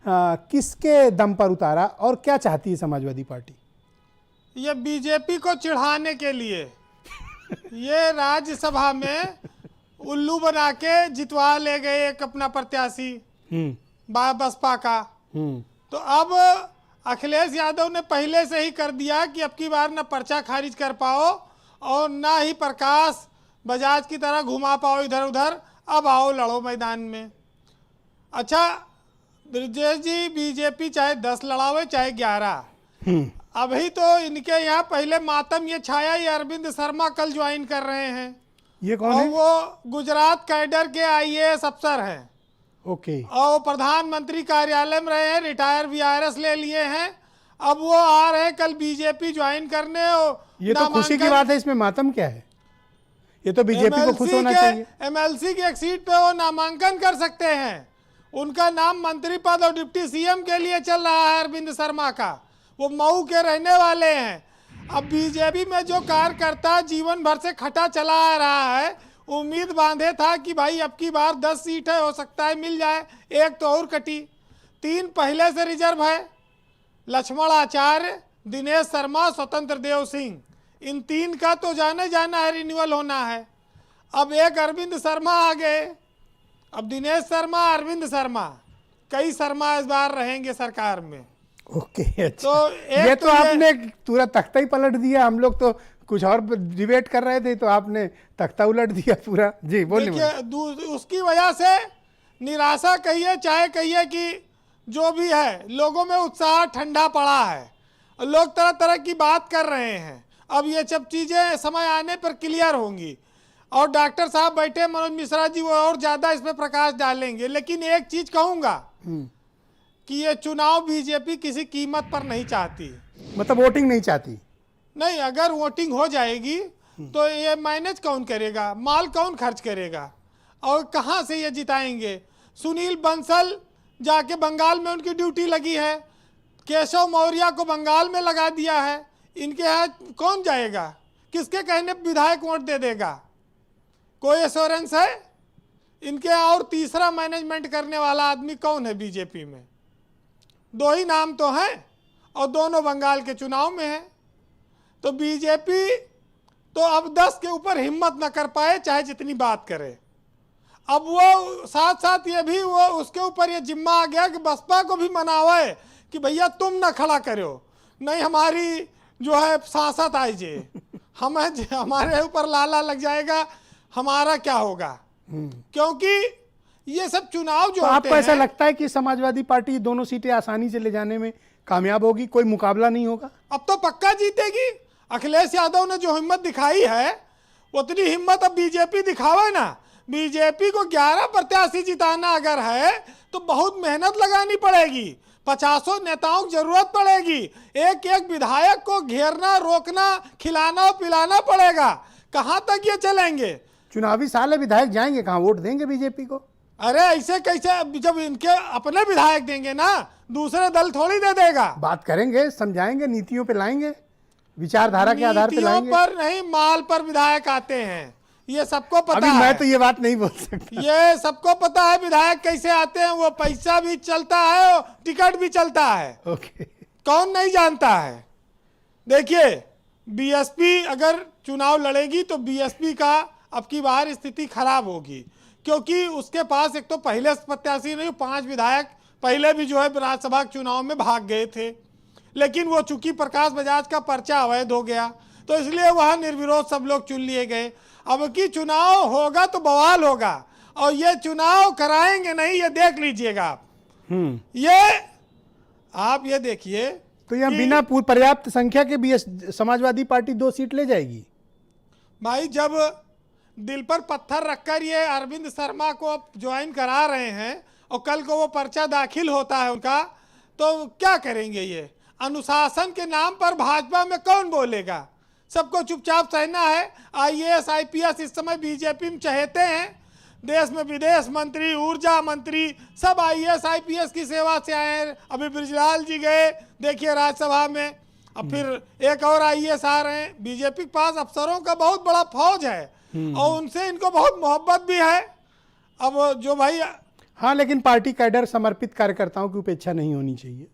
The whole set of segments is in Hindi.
किसके दम पर उतारा और क्या चाहती है समाजवादी पार्टी? ये बीजेपी को चिढ़ाने के लिए ये राज्यसभा में उल्लू बना के जितवा ले गए एक अपना प्रत्याशी बसपा का। तो अब अखिलेश यादव ने पहले से ही कर दिया कि अब की बार न पर्चा खारिज कर पाओ और ना ही प्रकाश बजाज की तरह घुमा पाओ इधर उधर, अब आओ लड़ो मैदान में। अच्छा ब्रजेश जी, बीजेपी चाहे 10 लड़ावे चाहे 11, अभी तो इनके यहाँ पहले मातम ये छाया, ये अरविंद शर्मा कल ज्वाइन कर रहे हैं। ये कौन और है? वो गुजरात कैडर के आईएएस अफसर हैं। ओके। और प्रधानमंत्री कार्यालय में रहे हैं, रिटायर वीआरएस ले लिए हैं। अब वो आ रहे हैं कल बीजेपी ज्वाइन करने। और ये तो खुशी की बात है, इसमें मातम क्या है? ये तो बीजेपी को खुश होना चाहिए। एमएलसी की एक सीट पे वो नामांकन कर सकते हैं। उनका नाम मंत्री पद और डिप्टी सीएम के लिए चल रहा है अरविंद शर्मा का। वो मऊ के रहने वाले हैं। अब बीजेपी में जो कार्यकर्ता जीवन भर से खटा चला आ रहा है, उम्मीद बांधे था कि भाई अब की बार 10 सीटें हो सकता है मिल जाए, एक तो और कटी। 3 पहले से रिजर्व है, लक्ष्मण आचार्य, दिनेश शर्मा, स्वतंत्र देव सिंह। इन 3 का तो जाने जाना है, रिन्यूअल होना है। अब एक अरविंद शर्मा आ गए। अब दिनेश शर्मा, अरविंद शर्मा, कई शर्मा इस बार रहेंगे सरकार में। ओके, अच्छा। तो ये तो आपने पूरा तख्ता ही पलट दिया। हम लोग तो कुछ और डिबेट कर रहे थे, तो आपने तख्ता उलट दिया पूरा। जी बोलिए। उसकी वजह से निराशा कहिए चाहे कहिए कि जो भी है, लोगों में उत्साह ठंडा पड़ा है। लोग तरह तरह की बात कर रहे हैं। अब ये सब चीज़ें समय आने पर क्लियर होंगी। और डॉक्टर साहब बैठे, मनोज मिश्रा जी, वो और ज़्यादा इसमें प्रकाश डालेंगे। लेकिन एक चीज़ कहूँगा कि ये चुनाव बीजेपी किसी कीमत पर नहीं चाहती। मतलब वोटिंग नहीं चाहती? नहीं, अगर वोटिंग हो जाएगी तो ये मैनेज कौन करेगा, माल कौन खर्च करेगा और कहाँ से ये जिताएंगे? सुनील बंसल जाके बंगाल में उनकी ड्यूटी लगी है, केशव मौर्य को बंगाल में लगा दिया है। इनके यहाँ कौन जाएगा? किसके कहने विधायक वोट दे देगा? कोई एश्योरेंस है इनके यहाँ? और तीसरा मैनेजमेंट करने वाला आदमी कौन है बीजेपी में? 2 ही नाम तो हैं और दोनों बंगाल के चुनाव में हैं। तो बीजेपी तो अब 10 के ऊपर हिम्मत न कर पाए, चाहे जितनी बात करे। अब वो साथ साथ ये भी वो उसके ऊपर ये जिम्मा आ गया कि बसपा को भी मनावे कि भैया तुम ना खड़ा करो, नहीं हमारी जो है सांसद आई जे, हमारे ऊपर लाला लग जाएगा, हमारा क्या होगा? क्योंकि ये सब चुनाव जो तो होते आपको ऐसा हैं, लगता है कि समाजवादी पार्टी दोनों सीटें आसानी से ले जाने में कामयाब होगी? कोई मुकाबला नहीं होगा? अब तो पक्का जीतेगी। अखिलेश यादव ने जो हिम्मत दिखाई है, उतनी हिम्मत अब बीजेपी दिखावे ना। बीजेपी को 11 प्रत्याशी जिताना अगर है तो बहुत मेहनत लगानी पड़ेगी, 50 नेताओं की जरूरत पड़ेगी, एक एक विधायक को घेरना, रोकना, खिलाना पिलाना पड़ेगा। कहाँ तक ये चलेंगे? चुनावी साल है, विधायक जाएंगे कहाँ? वोट देंगे बीजेपी को? अरे ऐसे कैसे? जब इनके अपने विधायक देंगे ना, दूसरे दल थोड़ी दे देगा। बात करेंगे, समझाएंगे, नीतियों पे लाएंगे, विचारधारा के आधार पे लाएंगे। नीतियों पर नहीं, माल पर विधायक आते हैं, ये सबको पता अभी है। मैं तो ये बात नहीं बोल सकता। ये सबको पता है विधायक कैसे आते हैं। वो पैसा भी चलता है और टिकट भी चलता है। ओके। कौन नहीं जानता है? देखिए, बीएसपी अगर चुनाव लड़ेगी तो बीएसपी का अब की बार स्थिति खराब होगी, क्योंकि उसके पास एक तो पहले प्रत्याशी नहीं, 5 विधायक पहले भी जो है राज्यसभा के चुनाव में भाग गए थे। लेकिन वो चूंकि प्रकाश बजाज का पर्चा अवैध हो गया, तो इसलिए वह निर्विरोध सब लोग चुन लिए गए। अब की चुनाव होगा तो बवाल होगा, और ये चुनाव कराएंगे नहीं, ये देख लीजिएगा आप। आप ये देखिए, तो यह बिना पर्याप्त संख्या के भी समाजवादी पार्टी 2 सीट ले जाएगी। भाई जब दिल पर पत्थर रखकर ये अरविंद शर्मा को ज्वाइन करा रहे हैं और कल को वो पर्चा दाखिल होता है उनका, तो क्या करेंगे? ये अनुशासन के नाम पर भाजपा में कौन बोलेगा? सबको चुपचाप सहना है। आईएएस आईपीएस इस समय बीजेपी में चहेते हैं। देश में विदेश मंत्री, ऊर्जा मंत्री सब आईएएस आईपीएस की सेवा से आए हैं। अभी बृजलाल जी गए देखिए राज्यसभा में, अब फिर एक और आईएएस आ रहे हैं। बीजेपी के पास अफसरों का बहुत बड़ा फौज है और उनसे इनको बहुत मोहब्बत भी है। अब जो भाई हाँ, लेकिन पार्टी कैडर समर्पित कार्यकर्ताओं की उपेक्षा नहीं होनी चाहिए।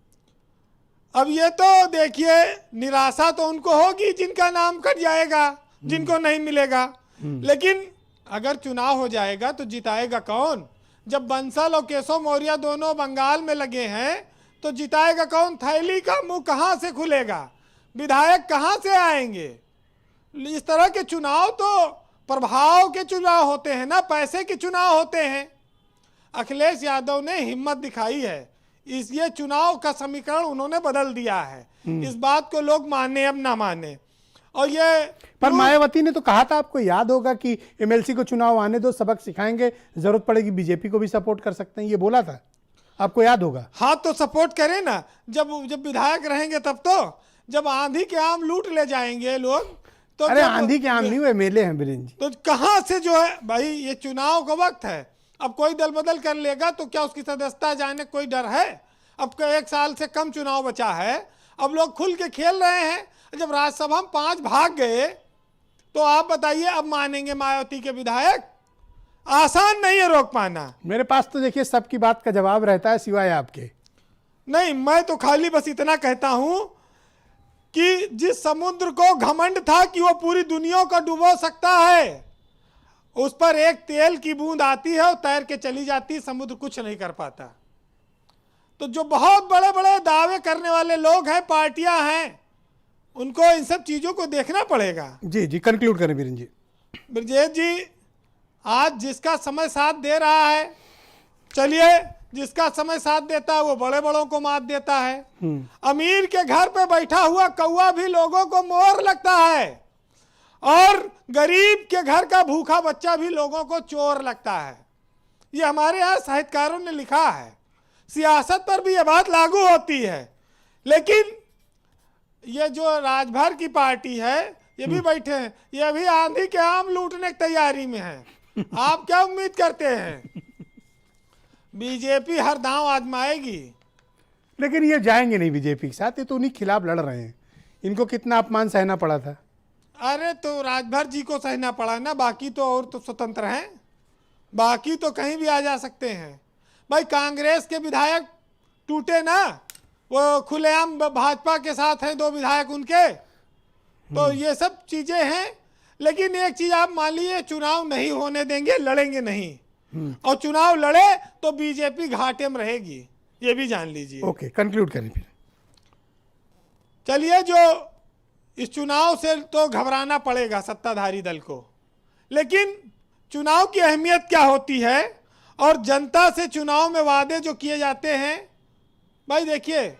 अब ये तो देखिए, निराशा तो उनको होगी जिनका नाम कट जाएगा, जिनको नहीं मिलेगा। लेकिन अगर चुनाव हो जाएगा तो जिताएगा कौन? जब बंसल और केशव मौर्य दोनों बंगाल में लगे हैं तो जिताएगा कौन? थैली का मुंह कहां से खुलेगा? विधायक कहां से आएंगे? इस तरह के चुनाव तो प्रभाव के चुनाव होते हैं ना, पैसे के चुनाव होते हैं। अखिलेश यादव ने हिम्मत दिखाई है, इस ये चुनाव का समीकरण उन्होंने बदल दिया है। इस बात को लोग माने अब ना माने। और ये पर मायावती ने तो कहा था, आपको याद होगा, कि एमएलसी को चुनाव आने दो, सबक सिखाएंगे, जरूरत पड़ेगी बीजेपी को भी सपोर्ट कर सकते हैं, ये बोला था, आपको याद होगा। हाँ, तो सपोर्ट करें ना, जब विधायक रहेंगे तब तो। जब आंधी के आम लूट ले जाएंगे लोग तो अरे आंधी के आम नहीं हुए, मेले हैं बीरेन जी। तो कहां से जो है भाई, ये चुनाव का वक्त है। अब कोई दल बदल कर लेगा तो क्या उसकी सदस्यता जाने कोई डर है? अब 1 साल से कम चुनाव बचा है, अब लोग खुल के खेल रहे हैं। जब राज्यसभा में 5 भाग गए तो आप बताइए अब मानेंगे मायावती के विधायक? आसान नहीं है रोक पाना। मेरे पास तो देखिए सबकी बात का जवाब रहता है सिवाय आपके। नहीं, मैं तो खाली बस इतना कहता हूं कि जिस समुद्र को घमंड था कि वो पूरी दुनिया को डुबो सकता है, उस पर एक तेल की बूंद आती है और तैर के चली जाती है, समुद्र कुछ नहीं कर पाता। तो जो बहुत बड़े बड़े दावे करने वाले लोग हैं, पार्टियां हैं, उनको इन सब चीजों को देखना पड़ेगा। जी जी, कंक्लूड करें बीरेन जी। ब्रजेश जी, आज जिसका समय साथ दे रहा है, चलिए, जिसका समय साथ देता है वो बड़े बड़ों को मात देता है। अमीर के घर पे बैठा हुआ कौवा भी लोगों को मोर लगता है, और गरीब के घर का भूखा बच्चा भी लोगों को चोर लगता है। ये हमारे यहाँ साहित्यकारों ने लिखा है। सियासत पर भी ये बात लागू होती है। लेकिन ये जो राजभर की पार्टी है, ये भी बैठे हैं, ये अभी आंधी के आम लूटने की तैयारी में है। आप क्या उम्मीद करते हैं? बीजेपी हर दांव आजमाएगी। लेकिन ये जाएंगे नहीं बीजेपी के साथ, ये तो उन्हीं खिलाफ लड़ रहे हैं। इनको कितना अपमान सहना पड़ा था। अरे तो राजभर जी को सहना पड़ा ना, बाकी तो और तो स्वतंत्र हैं, बाकी तो कहीं भी आ जा सकते हैं। भाई कांग्रेस के विधायक टूटे ना, वो खुलेआम भाजपा के साथ हैं 2 विधायक उनके। तो ये सब चीजें हैं। लेकिन एक चीज आप मान लीजिए, चुनाव नहीं होने देंगे, लड़ेंगे नहीं, और चुनाव लड़े तो बीजेपी घाटे में रहेगी, ये भी जान लीजिए। ओके, कंक्लूड करें फिर। चलिए, जो इस चुनाव से तो घबराना पड़ेगा सत्ताधारी दल को, लेकिन चुनाव की अहमियत क्या होती है और जनता से चुनाव में वादे जो किए जाते हैं। भाई देखिए,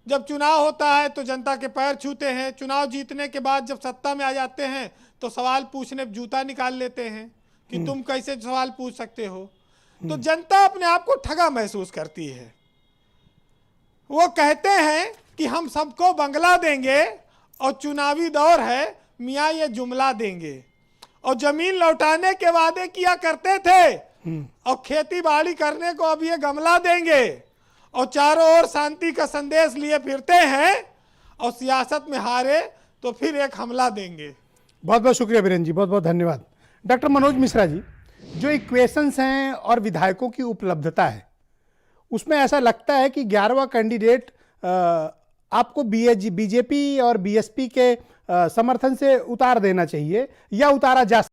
जब चुनाव होता है तो जनता के पैर छूते हैं। चुनाव जीतने के बाद जब सत्ता में आ जाते हैं तो सवाल पूछने जूता निकाल लेते हैं कि तुम कैसे सवाल पूछ सकते हो। तो जनता अपने आप को ठगा महसूस करती है। वो कहते हैं कि हम सबको बंगला देंगे और चुनावी दौर है, मियाँ ये जुमला देंगे, और जमीन लौटाने के वादे किया करते थे, और खेती बाड़ी करने को अब ये गमला देंगे, और चारों ओर शांति का संदेश लिए फिरते हैं, और सियासत में हारे तो फिर एक हमला देंगे। बहुत बहुत शुक्रिया बीरेन जी, बहुत बहुत धन्यवाद। डॉक्टर मनोज मिश्रा जी, जो इक्वेशंस हैं और विधायकों की उपलब्धता है, उसमें ऐसा लगता है कि 11वां कैंडिडेट आपको बीजेपी और बीएसपी के समर्थन से उतार देना चाहिए या उतारा जा